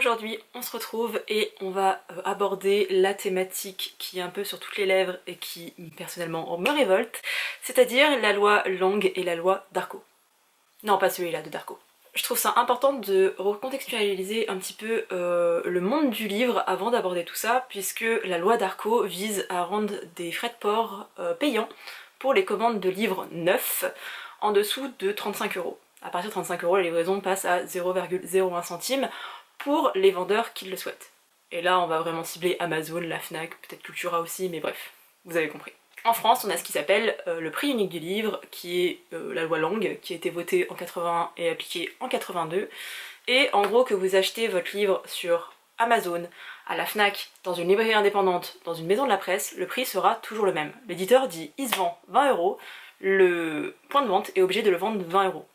Aujourd'hui on se retrouve et on va aborder la thématique qui est un peu sur toutes les lèvres et qui personnellement me révolte, c'est-à-dire la loi Langue et la loi Darco. Non, pas celui-là de Darco. Je trouve ça important de recontextualiser un petit peu le monde du livre avant d'aborder tout ça, puisque la loi Darco vise à rendre des frais de port payants pour les commandes de livres neufs en dessous de 35 €. À partir de 35 €, la livraison passe à 0,01 centimes pour les vendeurs qui le souhaitent. Et là on va vraiment cibler Amazon, la Fnac, peut-être Cultura aussi, mais bref, vous avez compris. En France, on a ce qui s'appelle le prix unique du livre, qui est la loi Langue, qui a été votée en 81 et appliquée en 82. Et en gros, que vous achetez votre livre sur Amazon, à la Fnac, dans une librairie indépendante, dans une maison de la presse, le prix sera toujours le même. L'éditeur dit il se vend 20 €, le point de vente est obligé de le vendre 20 €.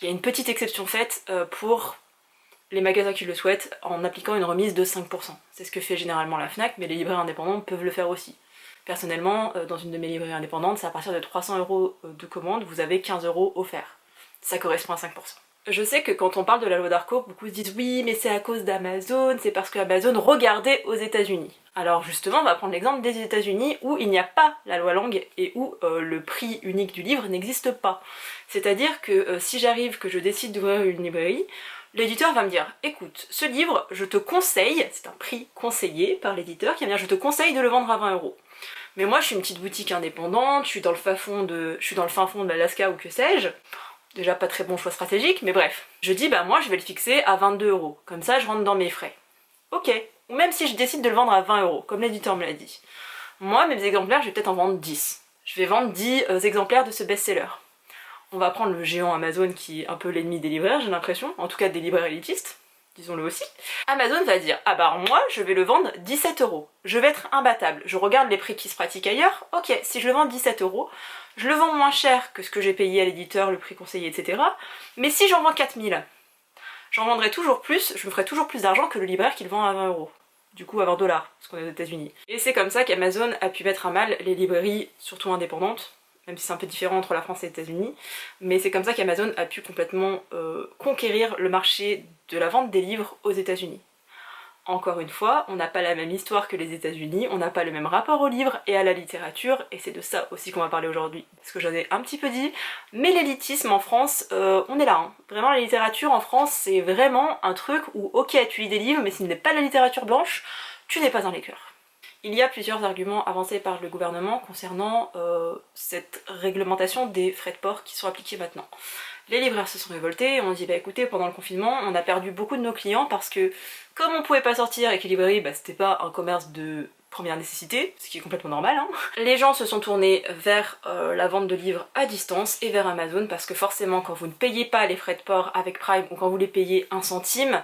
Il y a une petite exception faite pour les magasins qui le souhaitent en appliquant une remise de 5%. C'est ce que fait généralement la Fnac, mais les librairies indépendantes peuvent le faire aussi. Personnellement, dans une de mes librairies indépendantes, c'est à partir de 300 € de commande, vous avez 15 € offerts. Ça correspond à 5%. Je sais que quand on parle de la loi Darco, beaucoup se disent oui, mais c'est à cause d'Amazon, c'est parce que Amazon regardait aux États-Unis. Alors justement, on va prendre l'exemple des États-Unis où il n'y a pas la loi Langue et où le prix unique du livre n'existe pas. C'est-à-dire que si j'arrive, que je décide d'ouvrir une librairie, l'éditeur va me dire écoute, ce livre, je te conseille, c'est un prix conseillé par l'éditeur qui va me dire je te conseille de le vendre à 20 €. Mais moi je suis une petite boutique indépendante, je suis dans le fin fond de l'Alaska ou que sais-je. Déjà pas très bon choix stratégique, mais bref. Je dis bah moi je vais le fixer à 22 €, comme ça je rentre dans mes frais. Ok, ou même si je décide de le vendre à 20 €, comme l'éditeur me l'a dit. Moi mes exemplaires je vais peut-être en vendre 10. Je vais vendre 10 exemplaires de ce best-seller. On va prendre le géant Amazon qui est un peu l'ennemi des libraires, j'ai l'impression, en tout cas des libraires élitistes, disons-le aussi. Amazon va dire ah bah moi je vais le vendre 17 €, je vais être imbattable, je regarde les prix qui se pratiquent ailleurs, ok, si je le vends 17 €, je le vends moins cher que ce que j'ai payé à l'éditeur, le prix conseillé, etc. Mais si j'en vends 4000, j'en vendrai toujours plus, je me ferai toujours plus d'argent que le libraire qui le vend à 20 €. Du coup à 20 $, parce qu'on est aux États-Unis. Et c'est comme ça qu'Amazon a pu mettre à mal les librairies, surtout indépendantes, même si c'est un peu différent entre la France et les États-Unis, mais c'est comme ça qu'Amazon a pu complètement conquérir le marché de la vente des livres aux États-Unis. Encore une fois, on n'a pas la même histoire que les États-Unis, on n'a pas le même rapport au livre et à la littérature, et c'est de ça aussi qu'on va parler aujourd'hui, parce que j'en ai un petit peu dit, mais l'élitisme en France, on est là, hein. Vraiment la littérature en France, c'est vraiment un truc où, ok, tu lis des livres, mais s'il n'est pas de la littérature blanche, tu n'es pas un lecteur. Il y a plusieurs arguments avancés par le gouvernement concernant cette réglementation des frais de port qui sont appliqués maintenant. Les libraires se sont révoltés, on dit bah écoutez, pendant le confinement, on a perdu beaucoup de nos clients parce que comme on pouvait pas sortir et que les librairies, bah, c'était pas un commerce de première nécessité, ce qui est complètement normal, hein. Les gens se sont tournés vers la vente de livres à distance et vers Amazon parce que forcément quand vous ne payez pas les frais de port avec Prime ou quand vous les payez 1 centime,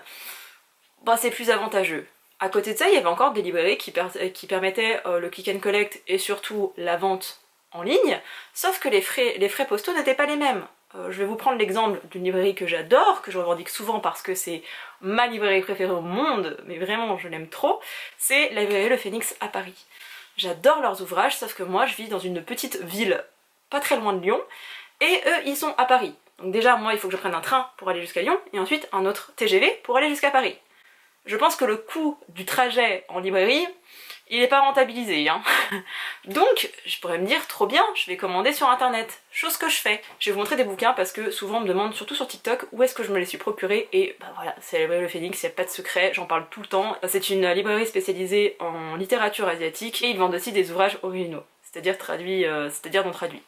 bah c'est plus avantageux. À côté de ça, il y avait encore des librairies qui permettaient le click and collect et surtout la vente en ligne, sauf que les frais postaux n'étaient pas les mêmes. Je vais vous prendre l'exemple d'une librairie que j'adore, que je revendique souvent parce que c'est ma librairie préférée au monde, mais vraiment je l'aime trop, c'est la librairie Le Phénix à Paris. J'adore leurs ouvrages, sauf que moi je vis dans une petite ville pas très loin de Lyon, et eux ils sont à Paris. Donc déjà moi il faut que je prenne un train pour aller jusqu'à Lyon, et ensuite un autre TGV pour aller jusqu'à Paris. Je pense que le coût du trajet en librairie, il n'est pas rentabilisé, hein. Donc, je pourrais me dire, trop bien, je vais commander sur internet. Chose que je fais. Je vais vous montrer des bouquins parce que souvent on me demande, surtout sur TikTok, où est-ce que je me les suis procurés. Et bah voilà, c'est la librairie Le Phénix, il n'y a pas de secret, j'en parle tout le temps. C'est une librairie spécialisée en littérature asiatique et ils vendent aussi des ouvrages originaux, c'est-à-dire non traduits.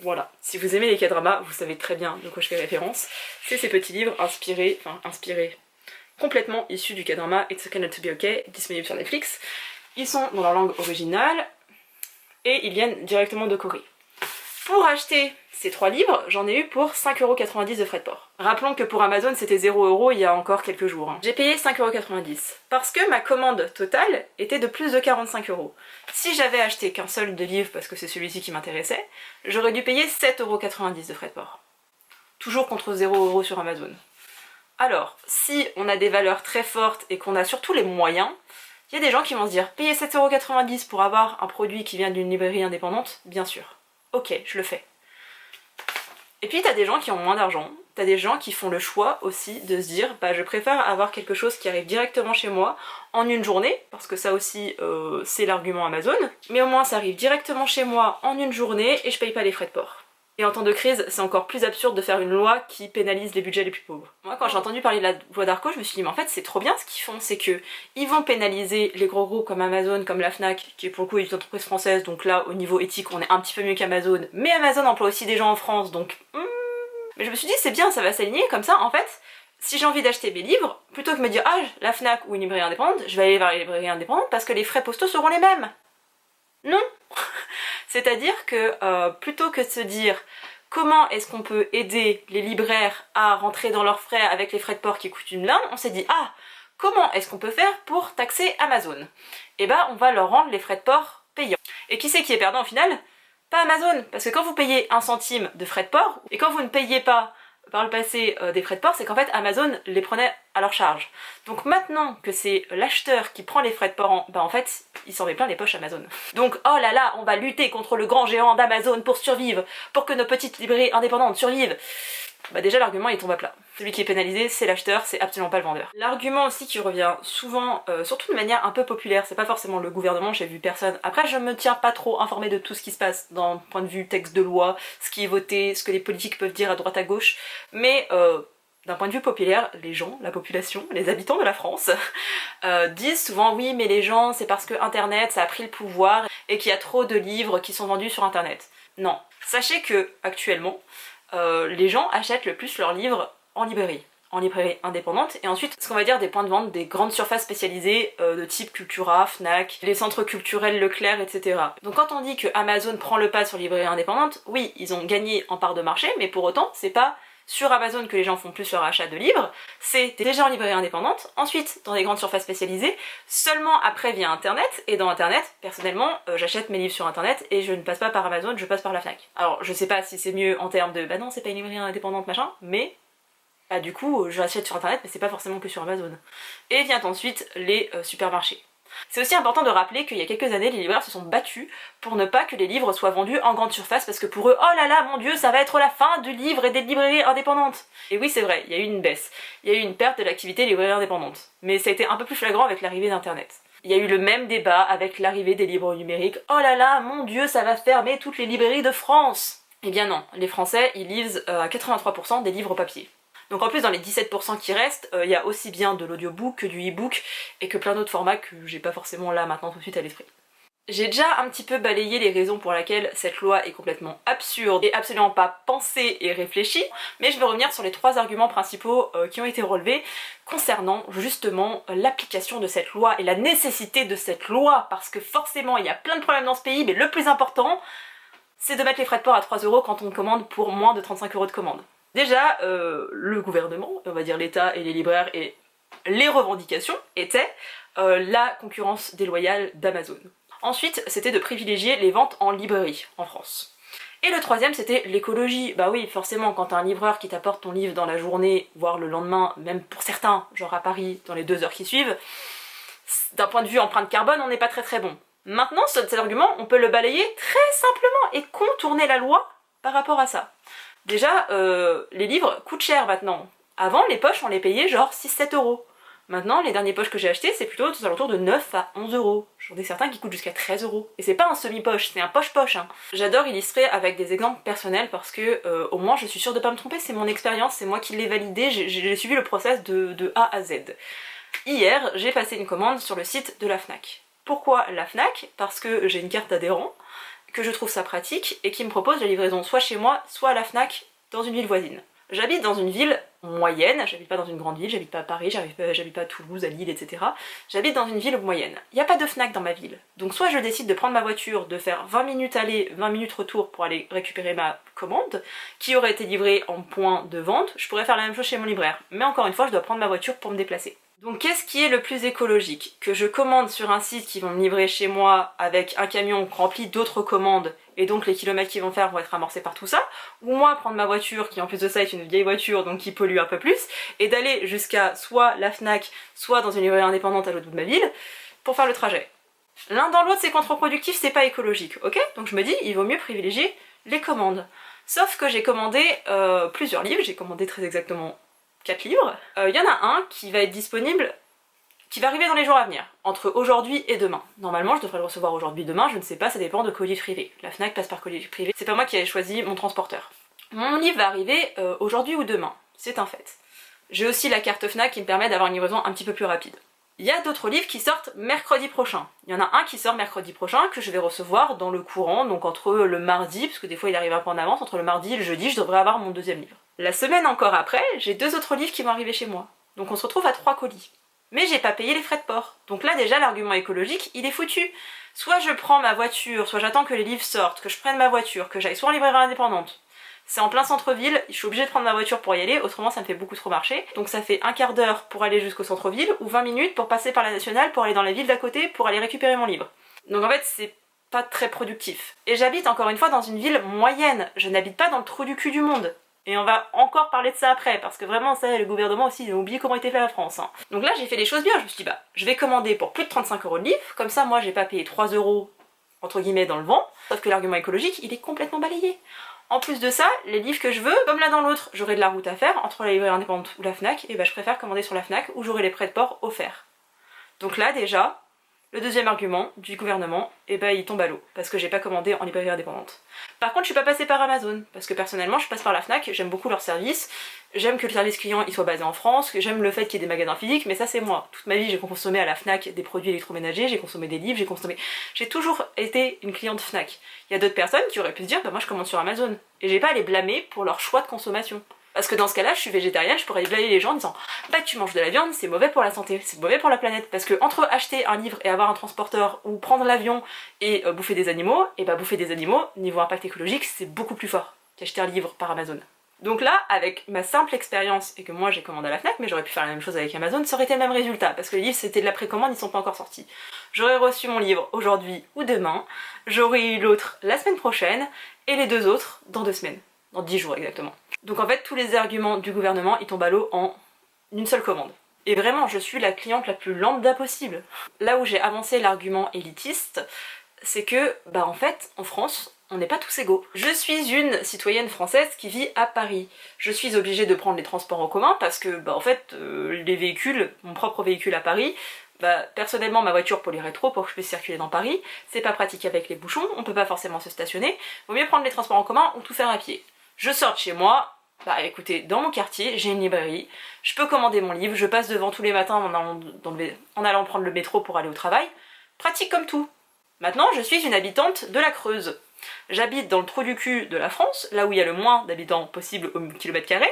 Voilà, si vous aimez les K-dramas, vous savez très bien de quoi je fais référence. C'est ces petits livres inspirés, complètement issus du K-drama It's Okay Not To Be Okay, disponible sur Netflix. Ils sont dans leur langue originale et ils viennent directement de Corée. Pour acheter ces 3 livres, j'en ai eu pour 5,90 € de frais de port. Rappelons que pour Amazon c'était 0 € il y a encore quelques jours, hein. J'ai payé 5,90 € parce que ma commande totale était de plus de 45 €. Si j'avais acheté qu'un seul de livre parce que c'est celui-ci qui m'intéressait, j'aurais dû payer 7,90 € de frais de port. Toujours contre 0 € sur Amazon. Alors, si on a des valeurs très fortes et qu'on a surtout les moyens, il y a des gens qui vont se dire payer 7,90 € pour avoir un produit qui vient d'une librairie indépendante, bien sûr. Ok, je le fais. Et puis t'as des gens qui ont moins d'argent, t'as des gens qui font le choix aussi de se dire bah je préfère avoir quelque chose qui arrive directement chez moi en une journée, parce que ça aussi c'est l'argument Amazon, mais au moins ça arrive directement chez moi en une journée et je paye pas les frais de port. Et en temps de crise, c'est encore plus absurde de faire une loi qui pénalise les budgets les plus pauvres. Moi, quand j'ai entendu parler de la loi Darco, je me suis dit, mais en fait, c'est trop bien ce qu'ils font, c'est que ils vont pénaliser les gros groupes comme Amazon, comme la Fnac, qui est pour le coup une entreprise française, donc là, au niveau éthique, on est un petit peu mieux qu'Amazon, mais Amazon emploie aussi des gens en France, donc... Mais je me suis dit, c'est bien, ça va s'aligner, comme ça, en fait, si j'ai envie d'acheter mes livres, plutôt que de me dire, ah, la Fnac ou une librairie indépendante, je vais aller vers les librairies indépendantes parce que les frais postaux seront les mêmes. Non. C'est-à-dire que plutôt que de se dire comment est-ce qu'on peut aider les libraires à rentrer dans leurs frais avec les frais de port qui coûtent une blinde, on s'est dit ah, comment est-ce qu'on peut faire pour taxer Amazon? Et bah on va leur rendre les frais de port payants. Et qui c'est qui est perdant au final? Pas Amazon, parce que quand vous payez 1 centime de frais de port, et quand vous ne payez pas par le passé des frais de port, c'est qu'en fait Amazon les prenait à leur charge. Donc maintenant que c'est l'acheteur qui prend les frais de port, bah en fait il s'en met plein les poches Amazon. Donc oh là là, on va lutter contre le grand géant d'Amazon pour survivre, pour que nos petites librairies indépendantes survivent. Bah déjà l'argument il tombe à plat. Celui qui est pénalisé c'est l'acheteur, c'est absolument pas le vendeur. L'argument aussi qui revient souvent, surtout de manière un peu populaire, c'est pas forcément le gouvernement, j'ai vu personne. Après je me tiens pas trop informée de tout ce qui se passe d'un point de vue texte de loi, ce qui est voté, ce que les politiques peuvent dire à droite à gauche, mais d'un point de vue populaire, les gens, la population, les habitants de la France, disent souvent oui mais les gens c'est parce que internet ça a pris le pouvoir et qu'il y a trop de livres qui sont vendus sur internet. Non. Sachez que actuellement, les gens achètent le plus leurs livres en librairie indépendante, et ensuite ce qu'on va dire des points de vente, des grandes surfaces spécialisées de type Cultura, Fnac, les centres culturels Leclerc, etc. Donc quand on dit que Amazon prend le pas sur les librairies indépendantes, oui, ils ont gagné en part de marché, mais pour autant, c'est pas sur Amazon que les gens font plus leur achat de livres, c'est déjà en librairie indépendante, ensuite dans des grandes surfaces spécialisées, seulement après via internet, et dans internet, personnellement, j'achète mes livres sur internet et je ne passe pas par Amazon, je passe par la Fnac. Alors je sais pas si c'est mieux en termes de bah non c'est pas une librairie indépendante machin, mais bah du coup j'achète sur internet mais c'est pas forcément que sur Amazon. Et vient ensuite les supermarchés. C'est aussi important de rappeler qu'il y a quelques années, les libraires se sont battus pour ne pas que les livres soient vendus en grande surface parce que pour eux, oh là là, mon dieu, ça va être la fin du livre et des librairies indépendantes. Et oui, c'est vrai, il y a eu une baisse, il y a eu une perte de l'activité des librairies indépendantes. Mais ça a été un peu plus flagrant avec l'arrivée d'internet. Il y a eu le même débat avec l'arrivée des livres numériques, oh là là, mon dieu, ça va fermer toutes les librairies de France. Eh bien non, les Français, ils lisent à 83% des livres papier. Donc en plus dans les 17% qui restent, il y a aussi bien de l'audiobook que du e-book et que plein d'autres formats que j'ai pas forcément là maintenant tout de suite à l'esprit. J'ai déjà un petit peu balayé les raisons pour lesquelles cette loi est complètement absurde et absolument pas pensée et réfléchie, mais je vais revenir sur les 3 arguments principaux qui ont été relevés concernant justement l'application de cette loi et la nécessité de cette loi, parce que forcément il y a plein de problèmes dans ce pays, mais le plus important c'est de mettre les frais de port à 3 € quand on commande pour moins de 35 € de commande. Déjà, le gouvernement, on va dire l'État et les libraires et les revendications étaient la concurrence déloyale d'Amazon. Ensuite, c'était de privilégier les ventes en librairie en France. Et le 3e, c'était l'écologie. Bah oui, forcément, quand t'as un livreur qui t'apporte ton livre dans la journée, voire le lendemain, même pour certains, genre à Paris, dans les 2 heures qui suivent, d'un point de vue empreinte carbone, on n'est pas très très bon. Maintenant, cet argument, on peut le balayer très simplement et contourner la loi par rapport à ça. Déjà, les livres coûtent cher maintenant. Avant, les poches, on les payait genre 6-7 €. Maintenant, les derniers poches que j'ai achetés, c'est plutôt aux alentours de 9 à 11 €. J'en ai certains qui coûtent jusqu'à 13 €. Et c'est pas un semi-poche, c'est un poche-poche. Hein. J'adore illustrer avec des exemples personnels parce que au moins je suis sûre de pas me tromper, c'est mon expérience, c'est moi qui l'ai validé, j'ai suivi le process de A à Z. Hier, j'ai passé une commande sur le site de la Fnac. Pourquoi la Fnac? Parce que j'ai une carte d'adhérent, que je trouve ça pratique et qui me propose la livraison soit chez moi, soit à la Fnac dans une ville voisine. J'habite dans une ville moyenne, j'habite pas dans une grande ville, j'habite pas à Paris, j'habite pas à Toulouse, à Lille, etc. J'habite dans une ville moyenne. Il n'y a pas de Fnac dans ma ville. Donc soit je décide de prendre ma voiture, de faire 20 minutes aller, 20 minutes retour pour aller récupérer ma commande, qui aurait été livrée en point de vente, je pourrais faire la même chose chez mon libraire. Mais encore une fois, je dois prendre ma voiture pour me déplacer. Donc qu'est-ce qui est le plus écologique? Que je commande sur un site qui vont me livrer chez moi avec un camion rempli d'autres commandes et donc les kilomètres qu'ils vont faire vont être amorcés par tout ça, ou moi prendre ma voiture qui en plus de ça est une vieille voiture donc qui pollue un peu plus, et d'aller jusqu'à soit la Fnac, soit dans une librairie indépendante à l'autre bout de ma ville pour faire le trajet. L'un dans l'autre c'est contre-productif, c'est pas écologique, ok? Donc je me dis il vaut mieux privilégier les commandes. Sauf que j'ai commandé plusieurs livres, j'ai commandé très exactement 4 livres. Il y en a un qui va être disponible, qui va arriver dans les jours à venir, entre aujourd'hui et demain. Normalement, je devrais le recevoir aujourd'hui, demain, je ne sais pas, ça dépend de colis privé. La Fnac passe par colis privé. C'est pas moi qui ai choisi mon transporteur. Mon livre va arriver aujourd'hui ou demain, c'est un fait. J'ai aussi la carte Fnac qui me permet d'avoir une livraison un petit peu plus rapide. Il y a d'autres livres qui sortent mercredi prochain. Il y en a un qui sort mercredi prochain que je vais recevoir dans le courant, donc entre le mardi, parce que des fois il arrive un peu en avance, entre le mardi et le jeudi, je devrais avoir mon deuxième livre. La semaine encore après, j'ai 2 autres livres qui vont arriver chez moi. Donc on se retrouve à 3 colis. Mais j'ai pas payé les frais de port. Donc là déjà l'argument écologique, il est foutu. Soit je prends ma voiture, soit j'attends que les livres sortent, que je prenne ma voiture, que j'aille soit en librairie indépendante. C'est en plein centre-ville, je suis obligée de prendre ma voiture pour y aller, autrement ça me fait beaucoup trop marcher. Donc ça fait un quart d'heure pour aller jusqu'au centre-ville, ou 20 minutes pour passer par la nationale, pour aller dans la ville d'à côté, pour aller récupérer mon livre. Donc en fait c'est pas très productif. Et j'habite encore une fois dans une ville moyenne, je n'habite pas dans le trou du cul du monde. Et on va encore parler de ça après, parce que vraiment ça, le gouvernement aussi, il a oublié comment était fait la France. Hein. Donc là j'ai fait les choses bien, je me suis dit bah, je vais commander pour plus de 35 € de livre, comme ça moi j'ai pas payé 3 € entre guillemets dans le vent, sauf que l'argument écologique il est complètement balayé. En plus de ça, les livres que je veux, comme l'un dans l'autre, j'aurai de la route à faire entre la librairie indépendante ou la Fnac, et bah je préfère commander sur la Fnac où j'aurai les frais de port offerts. Donc là déjà, le deuxième argument du gouvernement, et bah il tombe à l'eau, parce que j'ai pas commandé en librairie indépendante. Par contre je suis pas passée par Amazon, parce que personnellement je passe par la Fnac, j'aime beaucoup leur service, j'aime que le service client il soit basé en France, j'aime le fait qu'il y ait des magasins physiques, mais ça c'est moi. Toute ma vie j'ai consommé à la Fnac des produits électroménagers, j'ai consommé des livres, j'ai toujours été une cliente Fnac. Il y a d'autres personnes qui auraient pu se dire bah moi je commande sur Amazon, et j'ai pas à les blâmer pour leur choix de consommation. Parce que dans ce cas-là, je suis végétarienne, je pourrais blâmer les gens en disant bah tu manges de la viande, c'est mauvais pour la santé, c'est mauvais pour la planète. Parce que entre acheter un livre et avoir un transporteur, ou prendre l'avion et bouffer des animaux, et bah bouffer des animaux, niveau impact écologique, c'est beaucoup plus fort qu'acheter un livre par Amazon. Donc là, avec ma simple expérience, et que moi j'ai commandé à la Fnac, mais j'aurais pu faire la même chose avec Amazon, ça aurait été le même résultat, parce que les livres c'était de la précommande, ils sont pas encore sortis. J'aurais reçu mon livre aujourd'hui ou demain, j'aurais eu l'autre la semaine prochaine, et les 2 autres dans 2 semaines. Dans 10 jours exactement. Donc en fait, tous les arguments du gouvernement, ils tombent à l'eau en une seule commande. Et vraiment, je suis la cliente la plus lambda possible. Là où j'ai avancé l'argument élitiste, c'est que, bah en fait, en France, on n'est pas tous égaux. Je suis une citoyenne française qui vit à Paris. Je suis obligée de prendre les transports en commun parce que, bah en fait, les véhicules, mon propre véhicule à Paris, bah personnellement ma voiture pollue trop pour que je puisse circuler dans Paris, c'est pas pratique avec les bouchons, on peut pas forcément se stationner, vaut mieux prendre les transports en commun ou tout faire à pied. Je sors de chez moi, bah écoutez, dans mon quartier, j'ai une librairie, je peux commander mon livre, je passe devant tous les matins en allant prendre le métro pour aller au travail, pratique comme tout. Maintenant, je suis une habitante de la Creuse. J'habite dans le trou du cul de la France, là où il y a le moins d'habitants possible au kilomètre carré,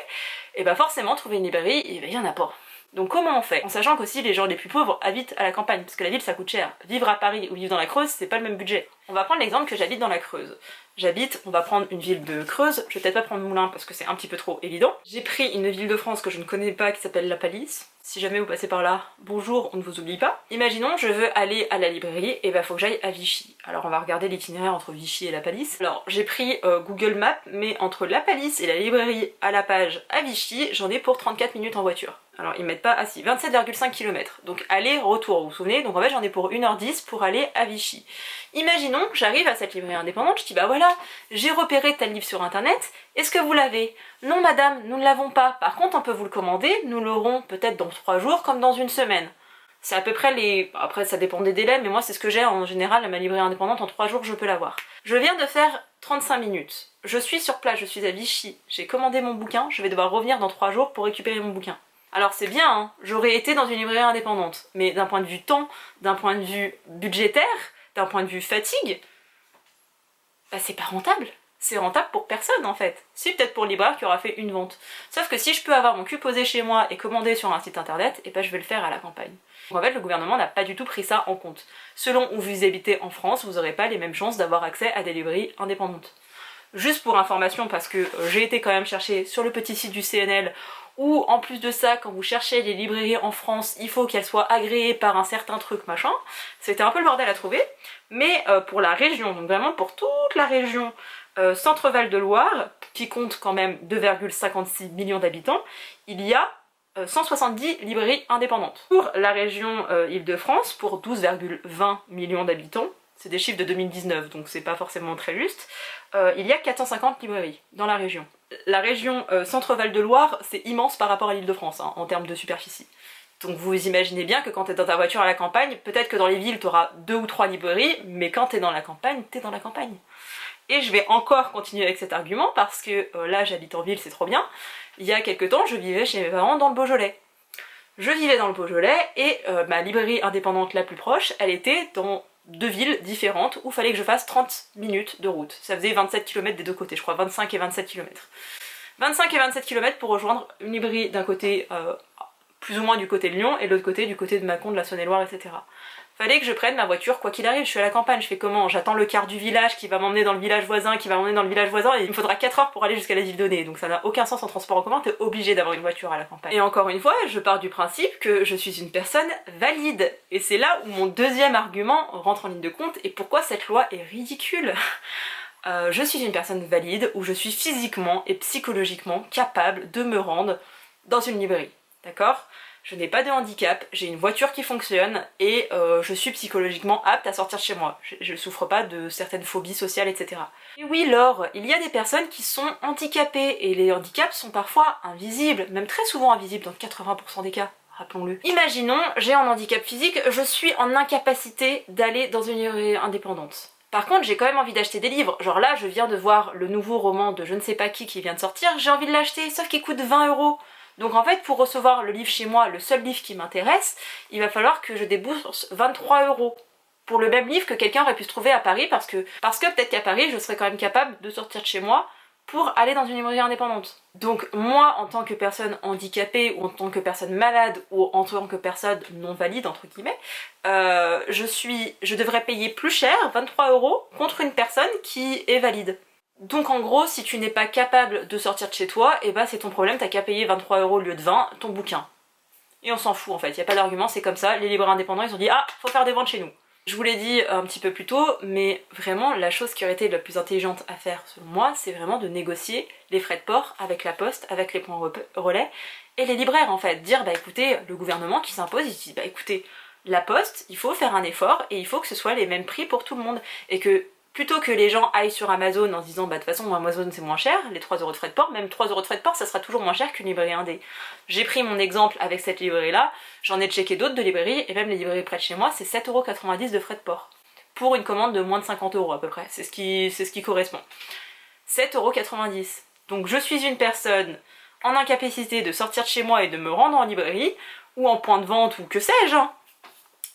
et bah forcément, trouver une librairie, et bah y en a pas. Donc comment on fait? En sachant qu'aussi les gens les plus pauvres habitent à la campagne, parce que la ville ça coûte cher. Vivre à Paris ou vivre dans la Creuse, c'est pas le même budget. On va prendre l'exemple que j'habite dans la Creuse. On va prendre une ville de Creuse, je vais peut-être pas prendre Moulins parce que c'est un petit peu trop évident. J'ai pris une ville de France que je ne connais pas qui s'appelle La Palisse. Si jamais vous passez par là, bonjour, on ne vous oublie pas. Imaginons, je veux aller à la librairie, et bah faut que j'aille à Vichy. Alors on va regarder l'itinéraire entre Vichy et La Palisse. Alors j'ai pris Google Maps, mais entre La Palisse et la librairie à la page à Vichy, j'en ai pour 34 minutes en voiture. Alors ils mettent pas assis, 27,5 km. Donc aller-retour, vous vous souvenez? Donc en fait j'en ai pour 1h10 pour aller à Vichy. Imaginons, j'arrive à cette librairie indépendante, je dis bah voilà, j'ai repéré tel livre sur internet, est-ce que vous l'avez? Non madame, nous ne l'avons pas. Par contre on peut vous le commander, nous l'aurons peut-être dans 3 jours comme dans une semaine. C'est à peu près les... Après ça dépend des délais, mais moi c'est ce que j'ai en général à ma librairie indépendante, en 3 jours je peux l'avoir. Je viens de faire 35 minutes. Je suis sur place, je suis à Vichy, j'ai commandé mon bouquin, je vais devoir revenir dans 3 jours pour récupérer mon bouquin. Alors c'est bien, hein, j'aurais été dans une librairie indépendante, mais d'un point de vue temps, d'un point de vue budgétaire, d'un point de vue fatigue, bah c'est pas rentable. C'est rentable pour personne en fait. Si, peut-être pour le libraire qui aura fait une vente. Sauf que si je peux avoir mon cul posé chez moi et commander sur un site internet, et bah je vais le faire à la campagne. Donc en fait le gouvernement n'a pas du tout pris ça en compte. Selon où vous habitez en France, vous n'aurez pas les mêmes chances d'avoir accès à des librairies indépendantes. Juste pour information, parce que j'ai été quand même chercher sur le petit site du CNL, où en plus de ça, quand vous cherchez les librairies en France, il faut qu'elles soient agréées par un certain truc machin. C'était un peu le bordel à trouver, mais pour la région, donc vraiment pour toute la région Centre-Val de Loire, qui compte quand même 2,56 millions d'habitants, il y a 170 librairies indépendantes. Pour la région Île-de-France, pour 12,20 millions d'habitants, c'est des chiffres de 2019 donc c'est pas forcément très juste, il y a 450 librairies dans la région. La région Centre-Val de Loire, c'est immense par rapport à l'Île-de-France hein, en termes de superficie. Donc vous imaginez bien que quand t'es dans ta voiture à la campagne, peut-être que dans les villes t'auras 2 ou 3 librairies, mais quand t'es dans la campagne, t'es dans la campagne. Et je vais encore continuer avec cet argument parce que là j'habite en ville, c'est trop bien. Il y a quelques temps, je vivais chez mes parents dans le Beaujolais. Je vivais dans le Beaujolais et ma librairie indépendante la plus proche, elle était dans 2 villes différentes où il fallait que je fasse 30 minutes de route. Ça faisait 27 km des deux côtés, je crois 25 et 27 km. 25 et 27 km pour rejoindre une librairie d'un côté, plus ou moins du côté de Lyon, et de l'autre côté du côté de Mâcon, de la Saône-et-Loire, etc. Fallait que je prenne ma voiture quoi qu'il arrive, je suis à la campagne, je fais comment? J'attends le quart du village qui va m'emmener dans le village voisin, qui va m'emmener dans le village voisin, et il me faudra 4 heures pour aller jusqu'à la ville donnée, donc ça n'a aucun sens en transport en commun, t'es obligé d'avoir une voiture à la campagne. Et encore une fois, je pars du principe que je suis une personne valide, et c'est là où mon deuxième argument rentre en ligne de compte, et pourquoi cette loi est ridicule. Je suis une personne valide, où je suis physiquement et psychologiquement capable de me rendre dans une librairie, d'accord? Je n'ai pas de handicap, j'ai une voiture qui fonctionne et je suis psychologiquement apte à sortir de chez moi. Je souffre pas de certaines phobies sociales, etc. Et oui, Laure, il y a des personnes qui sont handicapées et les handicaps sont parfois invisibles, même très souvent invisibles dans 80% des cas, rappelons-le. Imaginons, j'ai un handicap physique, je suis en incapacité d'aller dans une librairie indépendante. Par contre, j'ai quand même envie d'acheter des livres. Genre là, je viens de voir le nouveau roman de je ne sais pas qui vient de sortir, j'ai envie de l'acheter, sauf qu'il coûte 20 €. Donc en fait, pour recevoir le livre chez moi, le seul livre qui m'intéresse, il va falloir que je débourse 23 € pour le même livre que quelqu'un aurait pu se trouver à Paris, parce que peut-être qu'à Paris, je serais quand même capable de sortir de chez moi pour aller dans une librairie indépendante. Donc moi, en tant que personne handicapée, ou en tant que personne malade, ou en tant que personne non valide, entre guillemets, je devrais payer plus cher, 23 € contre une personne qui est valide. Donc en gros, si tu n'es pas capable de sortir de chez toi, et bah c'est ton problème, t'as qu'à payer 23 € au lieu de 20 ton bouquin. Et on s'en fout en fait, y a pas d'argument, c'est comme ça, les libraires indépendants ils ont dit ah, faut faire des ventes chez nous. Je vous l'ai dit un petit peu plus tôt, mais vraiment la chose qui aurait été la plus intelligente à faire selon moi, c'est vraiment de négocier les frais de port avec la poste, avec les points relais, et les libraires en fait. Dire bah écoutez, le gouvernement qui s'impose, il dit bah écoutez, la poste, il faut faire un effort, et il faut que ce soit les mêmes prix pour tout le monde, et que plutôt que les gens aillent sur Amazon en se disant bah de toute façon Amazon c'est moins cher, les 3 € de frais de port, même 3 € de frais de port ça sera toujours moins cher qu'une librairie indé. J'ai pris mon exemple avec cette librairie là, j'en ai checké d'autres de librairies, et même les librairies près de chez moi c'est 7,90 € de frais de port. Pour une commande de moins de 50 € à peu près, c'est ce qui correspond. 7,90 €. Donc je suis une personne en incapacité de sortir de chez moi et de me rendre en librairie, ou en point de vente, ou que sais-je, hein.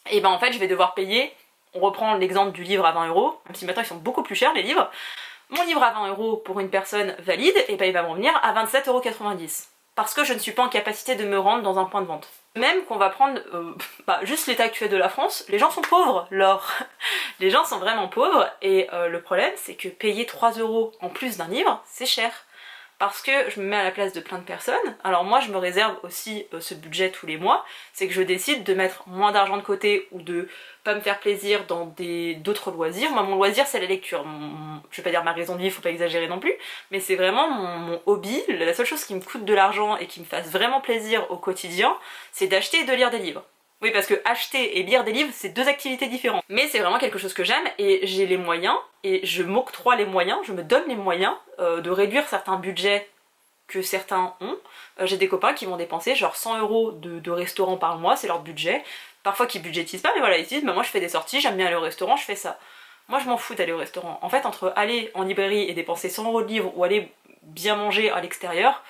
Et ben en fait je vais devoir payer. On reprend l'exemple du livre à 20 €, même si maintenant ils sont beaucoup plus chers les livres. Mon livre à 20 € pour une personne valide, et ben il va me revenir à 27,90 €. Parce que je ne suis pas en capacité de me rendre dans un point de vente. Même qu'on va prendre juste l'état actuel de la France, les gens sont pauvres, Laure. Les gens sont vraiment pauvres, et le problème c'est que payer 3 € en plus d'un livre, c'est cher. Parce que je me mets à la place de plein de personnes. Alors moi je me réserve aussi ce budget tous les mois, c'est que je décide de mettre moins d'argent de côté ou de pas me faire plaisir dans d'autres loisirs. Moi mon loisir c'est la lecture, je vais pas dire ma raison de vivre, faut pas exagérer non plus, mais c'est vraiment mon hobby, la seule chose qui me coûte de l'argent et qui me fasse vraiment plaisir au quotidien, c'est d'acheter et de lire des livres. Oui, parce que acheter et lire des livres, c'est 2 activités différentes. Mais c'est vraiment quelque chose que j'aime, et j'ai les moyens, et je m'octroie les moyens, je me donne les moyens de réduire certains budgets que certains ont. J'ai des copains qui vont dépenser genre 100 € de restaurant par mois, c'est leur budget. Parfois qu'ils budgétisent pas, mais voilà, ils se disent bah moi je fais des sorties, j'aime bien aller au restaurant, je fais ça. Moi je m'en fous d'aller au restaurant. En fait, entre aller en librairie et dépenser 100 € de livres, ou aller bien manger à l'extérieur,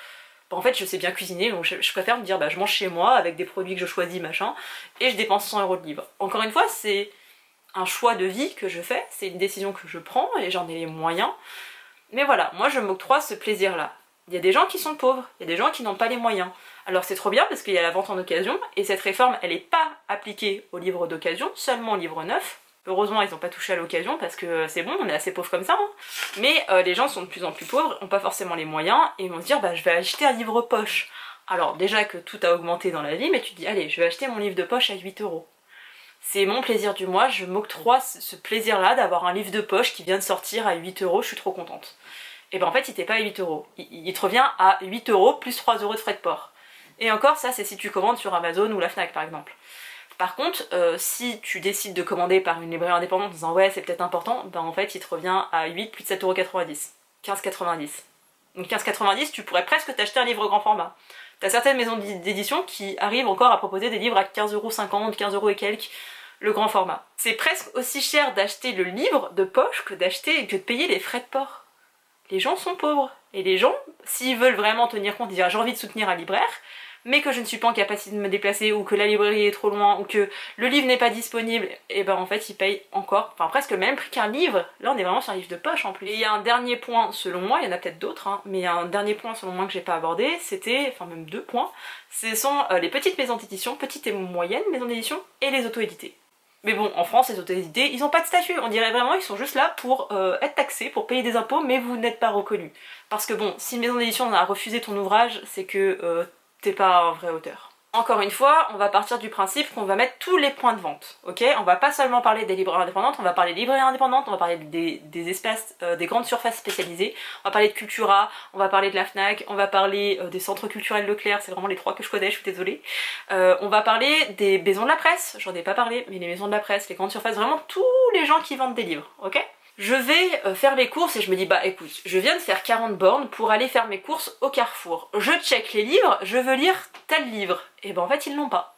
en fait je sais bien cuisiner, donc je préfère me dire bah je mange chez moi avec des produits que je choisis machin, et je dépense 100 € de livres. Encore une fois c'est un choix de vie que je fais, c'est une décision que je prends et j'en ai les moyens, mais voilà, moi je m'octroie ce plaisir là. Il y a des gens qui sont pauvres, il y a des gens qui n'ont pas les moyens. Alors c'est trop bien parce qu'il y a la vente en occasion, et cette réforme elle est pas appliquée aux livres d'occasion, seulement aux livres neufs. Heureusement ils n'ont pas touché à l'occasion parce que c'est bon, on est assez pauvres comme ça, hein. Mais les gens sont de plus en plus pauvres, n'ont pas forcément les moyens, et ils vont se dire bah je vais acheter un livre poche. Alors déjà que tout a augmenté dans la vie, mais tu te dis allez je vais acheter mon livre de poche à 8 €. C'est mon plaisir du mois, je m'octroie ce plaisir là d'avoir un livre de poche qui vient de sortir à 8 €, je suis trop contente. Et ben en fait il t'est pas à 8 €, il te revient à 8 € plus 3 € de frais de port. Et encore ça c'est si tu commandes sur Amazon ou la Fnac par exemple. Par contre, si tu décides de commander par une librairie indépendante en disant ouais c'est peut-être important, ben en fait il te revient à 8 plus de 7,90€, 15,90€. Donc 15,90€, tu pourrais presque t'acheter un livre grand format. T'as certaines maisons d'édition qui arrivent encore à proposer des livres à 15,50€, 15€ et quelques, le grand format. C'est presque aussi cher d'acheter le livre de poche que de payer les frais de port. Les gens sont pauvres. Et les gens, s'ils veulent vraiment tenir compte, dire j'ai envie de soutenir un libraire, mais que je ne suis pas en capacité de me déplacer, ou que la librairie est trop loin, ou que le livre n'est pas disponible, et ben en fait ils payent encore, enfin presque le même prix qu'un livre. Là on est vraiment sur un livre de poche en plus. Et il y a un dernier point selon moi, il y en a peut-être d'autres, hein, mais il y a un dernier point selon moi que j'ai pas abordé, c'était, enfin même 2 points, ce sont les petites maisons d'édition, petites et moyennes maisons d'édition, et les auto-édités. Mais bon, en France, les auto-édités, ils ont pas de statut, on dirait vraiment ils sont juste là pour être taxés, pour payer des impôts, mais vous n'êtes pas reconnus. Parce que bon, si une maison d'édition a refusé ton ouvrage, c'est que t'es pas un vrai auteur. Encore une fois, on va partir du principe qu'on va mettre tous les points de vente, ok? On va pas seulement parler des librairies indépendantes, on va parler des librairies indépendantes, on va parler des espaces, des grandes surfaces spécialisées, on va parler de Cultura, on va parler de la Fnac, on va parler des centres culturels Leclerc, c'est vraiment les 3 que je connais, je suis désolée. On va parler des maisons de la presse, j'en ai pas parlé, mais les maisons de la presse, les grandes surfaces, vraiment tous les gens qui vendent des livres, ok? Je vais faire mes courses et je me dis bah écoute, je viens de faire 40 bornes pour aller faire mes courses au Carrefour. Je check les livres, je veux lire tel livre. Et ben en fait ils l'ont pas.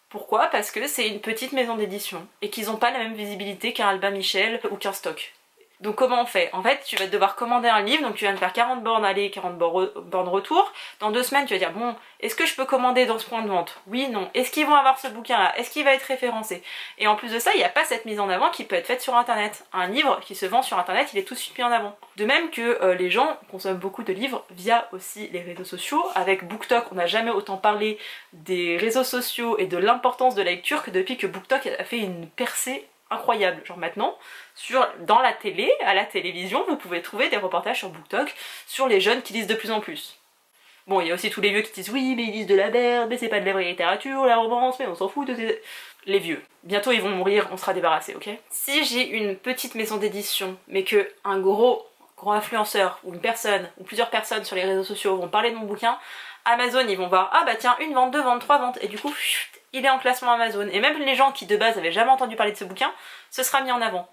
Pourquoi? Parce que c'est une petite maison d'édition et qu'ils n'ont pas la même visibilité qu'un Albin Michel ou qu'un Stock. Donc comment on fait? En fait, tu vas devoir commander un livre, donc tu viens de faire 40 bornes aller, 40 bornes retour. Dans 2 semaines, tu vas dire, bon, est-ce que je peux commander dans ce point de vente? Oui, non. Est-ce qu'ils vont avoir ce bouquin-là? Est-ce qu'il va être référencé? Et en plus de ça, il n'y a pas cette mise en avant qui peut être faite sur Internet. Un livre qui se vend sur Internet, il est tout de suite mis en avant. De même que les gens consomment beaucoup de livres via aussi les réseaux sociaux. Avec BookTok, on n'a jamais autant parlé des réseaux sociaux et de l'importance de la lecture que depuis que BookTok a fait une percée incroyable. Genre maintenant, dans la télé, à la télévision, vous pouvez trouver des reportages sur BookTok sur les jeunes qui lisent de plus en plus. Bon, il y a aussi tous les vieux qui disent oui, mais ils lisent de la merde, mais c'est pas de la vraie littérature, la romance, mais on s'en fout de ces... Les vieux. Bientôt ils vont mourir, on sera débarrassés, ok? Si j'ai une petite maison d'édition, mais que un gros influenceur, ou une personne, ou plusieurs personnes sur les réseaux sociaux vont parler de mon bouquin, Amazon, ils vont voir, ah bah tiens, 1 vente, 2 ventes, 3 ventes, et du coup, il est en classement Amazon. Et même les gens qui de base avaient jamais entendu parler de ce bouquin, ce sera mis en avant.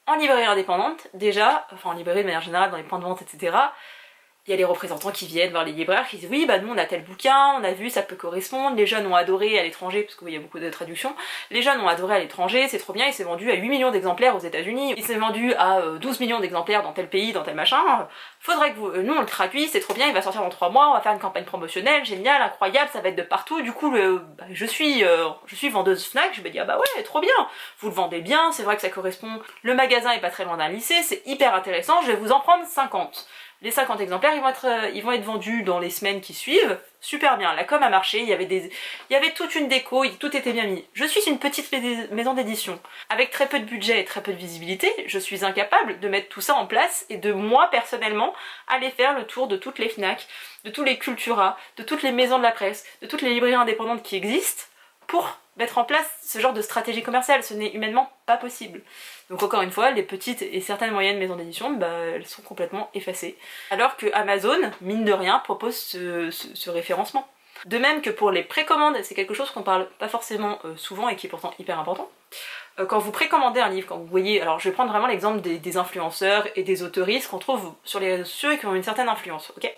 En librairie indépendante, déjà, enfin en librairie de manière générale, dans les points de vente, etc., il y a les représentants qui viennent voir les libraires qui disent oui bah nous on a tel bouquin, on a vu ça peut correspondre, les jeunes ont adoré à l'étranger, parce qu'il y a beaucoup de traductions, les jeunes ont adoré à l'étranger, c'est trop bien, il s'est vendu à 8 millions d'exemplaires aux États-Unis, il s'est vendu à 12 millions d'exemplaires dans tel pays, dans tel machin, faudrait que vous, nous on le traduit, c'est trop bien, il va sortir dans 3 mois, on va faire une campagne promotionnelle, génial, incroyable, ça va être de partout, du coup je suis vendeuse Fnac, je me dis ah bah ouais, trop bien, vous le vendez bien, c'est vrai que ça correspond, le magasin est pas très loin d'un lycée, c'est hyper intéressant, je vais vous en prendre 50. Les 50 exemplaires, ils vont être vendus dans les semaines qui suivent. Super bien, la com a marché, il y avait toute une déco, tout était bien mis. Je suis une petite maison d'édition. Avec très peu de budget et très peu de visibilité, je suis incapable de mettre tout ça en place et de moi, personnellement, aller faire le tour de toutes les Fnac, de tous les Cultura, de toutes les maisons de la presse, de toutes les librairies indépendantes qui existent pour mettre en place ce genre de stratégie commerciale. Ce n'est humainement pas possible. Donc encore une fois, les petites et certaines moyennes maisons d'édition, bah, elles sont complètement effacées. Alors que Amazon, mine de rien, propose ce référencement. De même que pour les précommandes, c'est quelque chose qu'on parle pas forcément souvent et qui est pourtant hyper important. Quand vous précommandez un livre, quand vous voyez, alors je vais prendre vraiment l'exemple des influenceurs et des autoristes qu'on trouve sur les réseaux sociaux et qui ont une certaine influence, ok?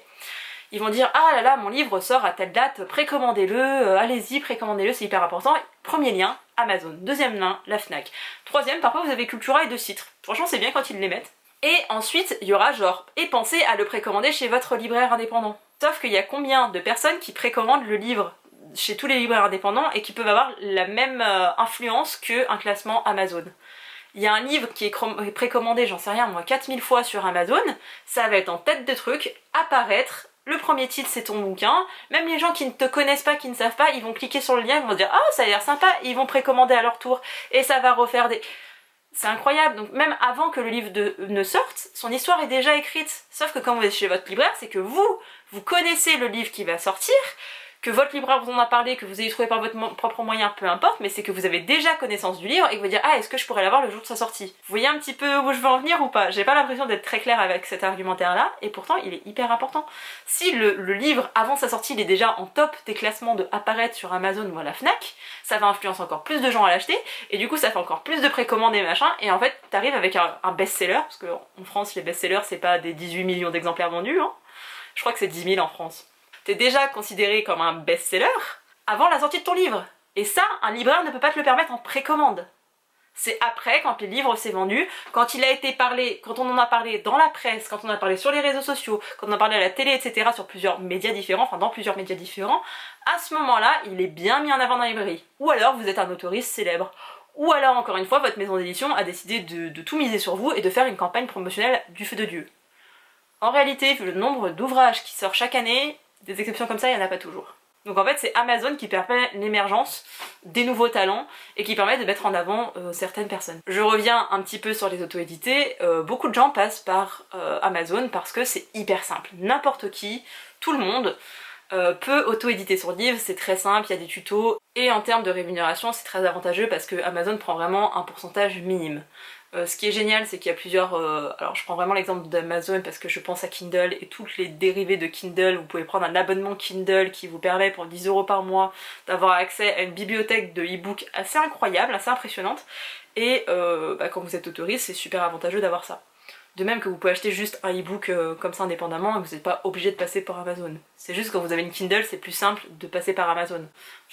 Ils vont dire ah là là mon livre sort à telle date, précommandez-le, allez-y précommandez-le, c'est hyper important. Premier lien, Amazon. Deuxième lien, la Fnac. Troisième, parfois vous avez Cultura et 2 sites. Franchement c'est bien quand ils les mettent. Et ensuite il y aura genre, et pensez à le précommander chez votre libraire indépendant. Sauf qu'il y a combien de personnes qui précommandent le livre chez tous les libraires indépendants et qui peuvent avoir la même influence qu'un classement Amazon. Il y a un livre qui est précommandé, j'en sais rien moi, 4000 fois sur Amazon, ça va être en tête de truc, apparaître. Le premier titre c'est ton bouquin, même les gens qui ne te connaissent pas, qui ne savent pas, ils vont cliquer sur le lien, ils vont se dire ah ça a l'air sympa, et ils vont précommander à leur tour, et ça va refaire des... C'est incroyable, donc même avant que le livre ne sorte, son histoire est déjà écrite. Sauf que quand vous êtes chez votre libraire, c'est que vous connaissez le livre qui va sortir, que votre libraire vous en a parlé, que vous ayez trouvé par votre propre moyen, peu importe, mais c'est que vous avez déjà connaissance du livre et que vous dites ah est-ce que je pourrais l'avoir le jour de sa sortie. Vous voyez un petit peu où je veux en venir ou pas? J'ai pas l'impression d'être très claire avec cet argumentaire là et pourtant il est hyper important. Si le livre avant sa sortie il est déjà en top des classements de apparaître sur Amazon ou à la Fnac, ça va influencer encore plus de gens à l'acheter et du coup ça fait encore plus de précommandes et machin et en fait t'arrives avec un best-seller, parce qu'en France les best-sellers c'est pas des 18 millions d'exemplaires vendus, hein. Je crois que c'est 10 000 en France. T'es déjà considéré comme un best-seller avant la sortie de ton livre. Et ça, un libraire ne peut pas te le permettre en précommande. C'est après, quand le livre s'est vendu, quand il a été parlé, quand on en a parlé dans la presse, quand on en a parlé sur les réseaux sociaux, quand on en a parlé à la télé, etc., sur plusieurs médias différents, enfin dans plusieurs médias différents, à ce moment-là, il est bien mis en avant dans la librairie. Ou alors vous êtes un autoriste célèbre. Ou alors, encore une fois, votre maison d'édition a décidé de tout miser sur vous et de faire une campagne promotionnelle du feu de Dieu. En réalité, vu le nombre d'ouvrages qui sortent chaque année, des exceptions comme ça, il n'y en a pas toujours. Donc en fait, c'est Amazon qui permet l'émergence des nouveaux talents et qui permet de mettre en avant certaines personnes. Je reviens un petit peu sur les auto-édités. Beaucoup de gens passent par Amazon parce que c'est hyper simple. N'importe qui, tout le monde, peut auto-éditer son livre, c'est très simple, il y a des tutos. Et en termes de rémunération, c'est très avantageux parce que Amazon prend vraiment un pourcentage minime. Ce qui est génial, c'est qu'il y a plusieurs... alors je prends vraiment l'exemple d'Amazon parce que je pense à Kindle et toutes les dérivés de Kindle. Vous pouvez prendre un abonnement Kindle qui vous permet pour 10 € par mois d'avoir accès à une bibliothèque de e-book assez incroyable, assez impressionnante. Et quand vous êtes autoriste, c'est super avantageux d'avoir ça. De même que vous pouvez acheter juste un e-book comme ça indépendamment et vous n'êtes pas obligé de passer par Amazon. C'est juste quand vous avez une Kindle, c'est plus simple de passer par Amazon.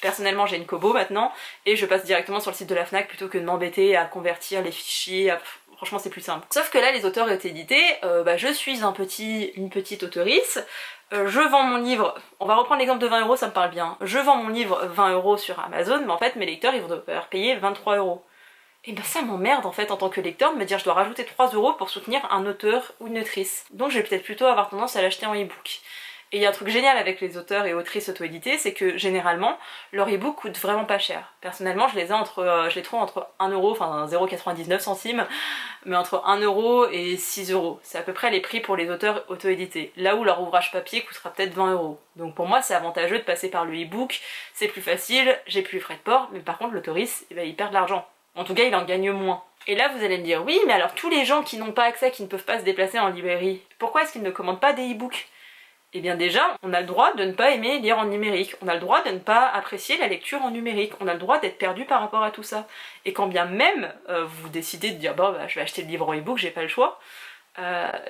Personnellement, j'ai une Kobo maintenant et je passe directement sur le site de la Fnac plutôt que de m'embêter à convertir les fichiers. Franchement, c'est plus simple. Sauf que là, les auteurs auto-édités, je suis une petite auteurice. Je vends mon livre, on va reprendre l'exemple de 20 €, ça me parle bien. Je vends mon livre 20 € sur Amazon, mais en fait, mes lecteurs, ils vont devoir payer 23 €. Et ben ça m'emmerde en fait en tant que lecteur de me dire je dois rajouter 3 € pour soutenir un auteur ou une autrice. Donc je vais peut-être plutôt avoir tendance à l'acheter en e-book. Et il y a un truc génial avec les auteurs et autrices auto-édités, c'est que généralement leur e-book coûte vraiment pas cher. Personnellement je les trouve entre 1 €, enfin 0,99 centimes, mais entre 1 € et 6 €. C'est à peu près les prix pour les auteurs auto-édités. Là où leur ouvrage papier coûtera peut-être 20 €. Donc pour moi c'est avantageux de passer par le e-book, c'est plus facile, j'ai plus les frais de port, mais par contre l'autoriste, il perd de l'argent. En tout cas, il en gagne moins. Et là, vous allez me dire, oui, mais alors tous les gens qui n'ont pas accès, qui ne peuvent pas se déplacer en librairie, pourquoi est-ce qu'ils ne commandent pas des e-books? Eh bien déjà, on a le droit de ne pas aimer lire en numérique, on a le droit de ne pas apprécier la lecture en numérique, on a le droit d'être perdu par rapport à tout ça. Et quand bien même vous décidez de dire, je vais acheter le livre en e-book, j'ai pas le choix,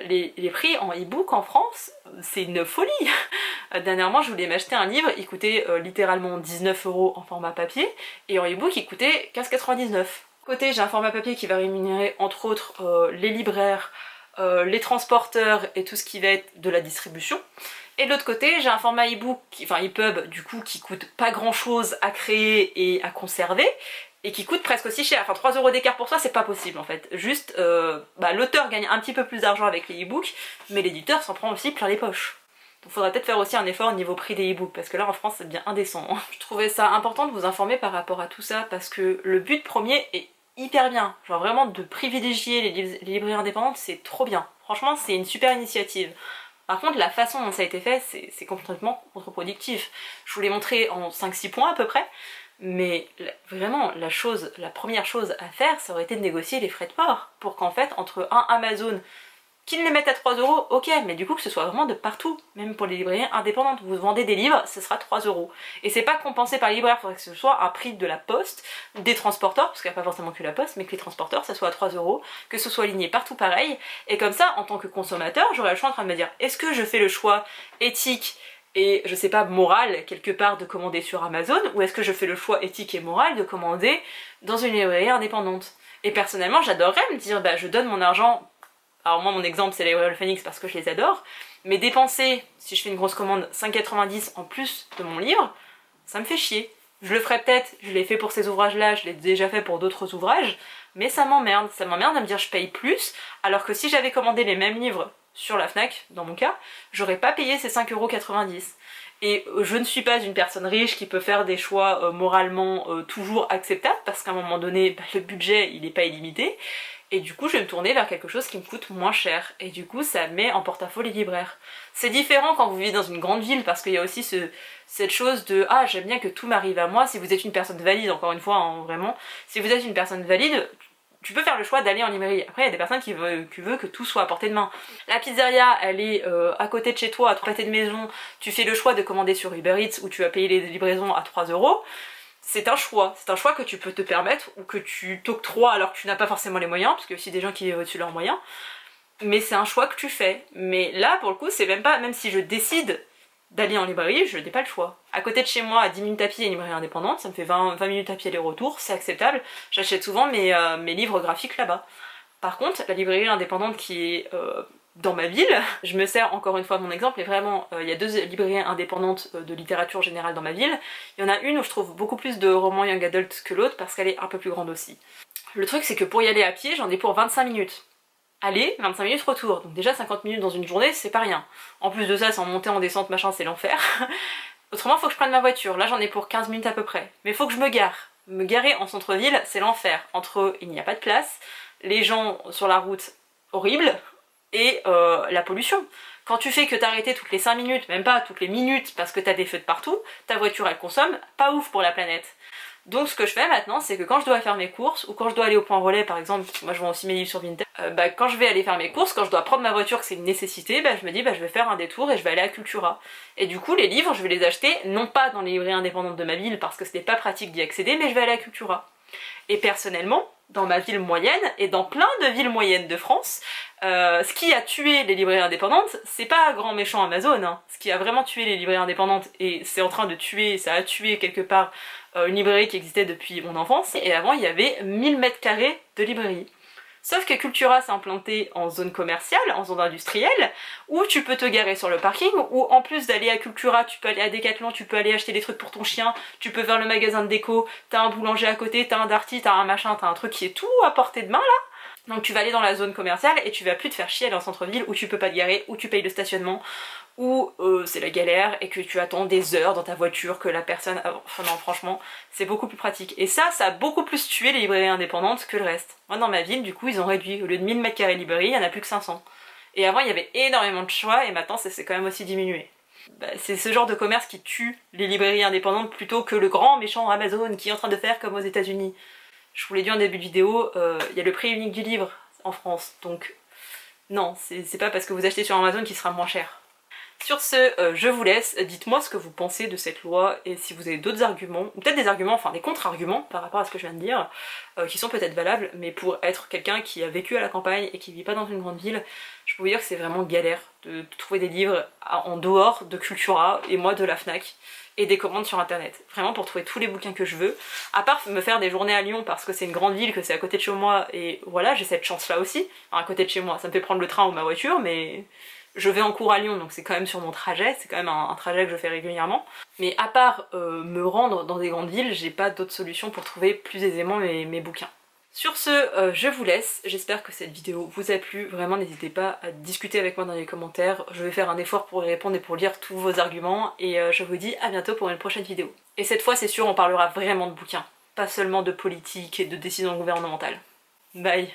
les prix en e-book en France, c'est une folie. Dernièrement, je voulais m'acheter un livre, il coûtait littéralement 19 € en format papier, et en e-book, il coûtait 15,99 €. Côté, j'ai un format papier qui va rémunérer entre autres les libraires, les transporteurs et tout ce qui va être de la distribution. Et de l'autre côté, j'ai un format e-book, enfin EPUB du coup, qui coûte pas grand chose à créer et à conserver, et qui coûte presque aussi cher. Enfin 3 € d'écart pour ça, c'est pas possible en fait. Juste, l'auteur gagne un petit peu plus d'argent avec les e-books, mais l'éditeur s'en prend aussi plein les poches. Donc faudrait peut-être faire aussi un effort au niveau prix des e-books, parce que là en France c'est bien indécent. Je trouvais ça important de vous informer par rapport à tout ça, parce que le but premier est hyper bien. Genre vraiment de privilégier les librairies indépendantes, c'est trop bien. Franchement c'est une super initiative. Par contre la façon dont ça a été fait, c'est complètement contre-productif. Je vous l'ai montré en 5-6 points à peu près, mais vraiment la première chose à faire, ça aurait été de négocier les frais de port, pour qu'en fait entre un Amazon, qu'ils les mettent à 3 €, ok, mais du coup que ce soit vraiment de partout, même pour les librairies indépendantes. Vous vendez des livres, ce sera 3 €. Et c'est pas compensé par les libraires, il faudrait que ce soit un prix de la poste, des transporteurs, parce qu'il n'y a pas forcément que la poste, mais que les transporteurs, ça soit à 3 €, que ce soit aligné partout pareil. Et comme ça, en tant que consommateur, j'aurais le choix en train de me dire, est-ce que je fais le choix éthique et, je sais pas, moral, quelque part, de commander sur Amazon, ou est-ce que je fais le choix éthique et moral de commander dans une librairie indépendante? Et personnellement, j'adorerais me dire, je donne mon argent. Alors moi mon exemple c'est les Royal Phoenix parce que je les adore, mais dépenser, si je fais une grosse commande, 5,90 € en plus de mon livre, ça me fait chier. Je le ferai peut-être, je l'ai fait pour ces ouvrages-là, je l'ai déjà fait pour d'autres ouvrages, mais ça m'emmerde de me dire je paye plus, alors que si j'avais commandé les mêmes livres sur la Fnac, dans mon cas, j'aurais pas payé ces 5,90 €. Et je ne suis pas une personne riche qui peut faire des choix moralement toujours acceptables, parce qu'à un moment donné, le budget il n'est pas illimité. et du coup je vais me tourner vers quelque chose qui me coûte moins cher, et du coup ça met en porte-à-faux les libraires. C'est différent quand vous vivez dans une grande ville, parce qu'il y a aussi cette chose de ah j'aime bien que tout m'arrive à moi, si vous êtes une personne valide, encore une fois, hein, vraiment, si vous êtes une personne valide, tu peux faire le choix d'aller en librairie. Après il y a des personnes qui veulent que tout soit à portée de main. La pizzeria elle est à côté de chez toi, à 3 pâtés de maison, tu fais le choix de commander sur Uber Eats où tu vas payer les livraisons à 3 €. C'est un choix que tu peux te permettre ou que tu t'octroies alors que tu n'as pas forcément les moyens, parce qu'il y a aussi des gens qui vivent au-dessus de leurs moyens, mais c'est un choix que tu fais. Mais là pour le coup c'est même pas, même si je décide d'aller en librairie, je n'ai pas le choix. À côté de chez moi, à 10 minutes à pied, il y a une librairie indépendante, ça me fait 20 minutes à pied aller-retour, c'est acceptable, j'achète souvent mes livres graphiques là-bas. Par contre, la librairie indépendante qui est dans ma ville, je me sers encore une fois de mon exemple, mais vraiment, il y a 2 librairies indépendantes de littérature générale dans ma ville. Il y en a une où je trouve beaucoup plus de romans young adult que l'autre parce qu'elle est un peu plus grande aussi. Le truc c'est que pour y aller à pied, j'en ai pour 25 minutes. Aller, 25 minutes retour, donc déjà 50 minutes dans une journée, c'est pas rien. En plus de ça, sans monter en descente, machin, c'est l'enfer. Autrement, faut que je prenne ma voiture, là j'en ai pour 15 minutes à peu près. Mais faut que je me gare. Me garer en centre-ville, c'est l'enfer. Entre eux, il n'y a pas de place, les gens sur la route, horrible, et la pollution. Quand tu fais que t'arrêter toutes les 5 minutes, même pas toutes les minutes, parce que t'as des feux de partout, ta voiture elle consomme, pas ouf pour la planète. Donc ce que je fais maintenant, c'est que quand je dois faire mes courses, ou quand je dois aller au point relais par exemple, moi je vends aussi mes livres sur Vinted, quand je vais aller faire mes courses, quand je dois prendre ma voiture, que c'est une nécessité, je me dis je vais faire un détour et je vais aller à Cultura. Et du coup les livres, je vais les acheter, non pas dans les librairies indépendantes de ma ville, parce que c'était pas pratique d'y accéder, mais je vais aller à Cultura. Et personnellement, dans ma ville moyenne, et dans plein de villes moyennes de France, ce qui a tué les librairies indépendantes, c'est pas grand méchant Amazon, hein. Ce qui a vraiment tué les librairies indépendantes, et c'est en train de tuer, ça a tué quelque part une librairie qui existait depuis mon enfance, et avant il y avait 1000 m² de librairie. Sauf que Cultura s'est implanté en zone commerciale, en zone industrielle, où tu peux te garer sur le parking, où en plus d'aller à Cultura, tu peux aller à Decathlon, tu peux aller acheter des trucs pour ton chien, tu peux faire le magasin de déco, t'as un boulanger à côté, t'as un Darty, t'as un machin, t'as un truc qui est tout à portée de main là. Donc tu vas aller dans la zone commerciale et tu vas plus te faire chier dans le centre-ville où tu peux pas te garer, où tu payes le stationnement, où c'est la galère et que tu attends des heures dans ta voiture, que la personne... Enfin non, franchement, c'est beaucoup plus pratique. Et ça a beaucoup plus tué les librairies indépendantes que le reste. Moi dans ma ville, du coup, ils ont réduit. Au lieu de 1000 m² librairie, il y en a plus que 500. Et avant, il y avait énormément de choix et maintenant, ça s'est quand même aussi diminué. C'est ce genre de commerce qui tue les librairies indépendantes plutôt que le grand méchant Amazon qui est en train de faire comme aux États-Unis. Je vous l'ai dit en début de vidéo, il y a le prix unique du livre en France, donc non, c'est pas parce que vous achetez sur Amazon qu'il sera moins cher. Sur ce, je vous laisse, dites-moi ce que vous pensez de cette loi et si vous avez d'autres arguments, ou peut-être des arguments, enfin des contre-arguments par rapport à ce que je viens de dire, qui sont peut-être valables, mais pour être quelqu'un qui a vécu à la campagne et qui vit pas dans une grande ville, je peux vous dire que c'est vraiment galère de trouver des livres en dehors de Cultura et moi de la Fnac et des commandes sur internet. Vraiment pour trouver tous les bouquins que je veux, à part me faire des journées à Lyon parce que c'est une grande ville, que c'est à côté de chez moi, et voilà, j'ai cette chance là aussi, enfin, à côté de chez moi, ça me fait prendre le train ou ma voiture, mais je vais en cours à Lyon, donc c'est quand même sur mon trajet, c'est quand même un trajet que je fais régulièrement. Mais à part me rendre dans des grandes villes, j'ai pas d'autre solution pour trouver plus aisément mes bouquins. Sur ce, je vous laisse, j'espère que cette vidéo vous a plu, vraiment n'hésitez pas à discuter avec moi dans les commentaires, je vais faire un effort pour y répondre et pour lire tous vos arguments, et je vous dis à bientôt pour une prochaine vidéo. Et cette fois c'est sûr on parlera vraiment de bouquins, pas seulement de politique et de décisions gouvernementales. Bye!